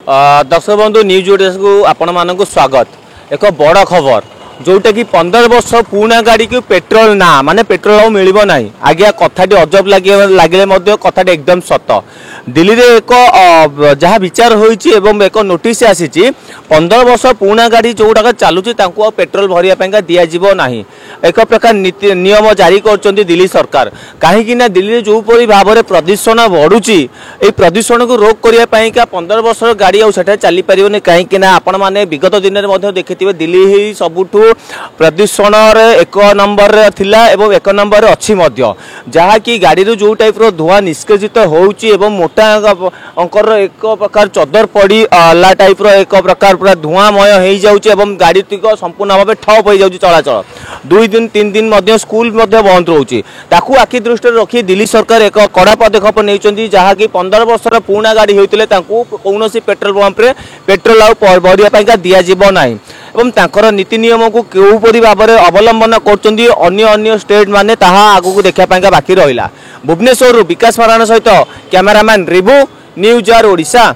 दर्शक बंधु न्यूज ओडिया को आपण मानक स्वागत। एक बड़ खबर जोटा कि 15 वर्ष पुराना गाड़ी को पेट्रोल ना माने पेट्रोल आउ मिलिबो नाही। आज्ञा कथाटी अजब लगे कथाटी एकदम सत। दिल्ली रे एक जहाँ विचार होइछि एवं एक नोटिस आसी 15 वर्ष पुराना गाड़ी जोटा चलुची पेट्रोल भरिया दिया जीवो नाही। एक प्रकार नियम जारी करछन्ती दिल्ली सरकार। कहीं दिल्ली जो परी भाव में प्रदूषण बढ़ुची ए प्रदूषण को रोक करिया पई का 15 वर्ष गाड़ी आउ सेठा चली परिबोनी। कहीं आपण माने विगत दिन में देखिथिबे दिल्ली ही सबुठू प्रदूषण एक नंबर थिला एवं एक नंबर अच्छी मध्य जहाँ कि गाड़ी जो टाइप रो धुआं निष्कासित होउची एवं मोटा अंकर एक प्रकार चदर पड़ी ला टाइप रो एक प्रकार पूरा धुआंमय हो जाउची एवं गाड़ी तिक संपूर्ण भाव ठप हो जाउची चलाचल। 2 दिन 3 दिन मध्य स्कूल मध्य बंद रोची। ताकू आखि दृष्टि रखी दिल्ली सरकार एक कड़ा पदक्षेप नहीं जहाँ कि 15 वर्षर पुराना गाड़ी होते कौन पेट्रोल पंप रे पेट्रोल आउ भरिया दिया जीवो नाही। एवं तांकर नीति नियम को केउपरि भाव में अवलंबन करछन्ती अन्य स्टेट माने ताहा आगु को देखा बाकी रहिला। भुवनेश्वर विकास मराण सहित cameraman Ribu news are Odisha.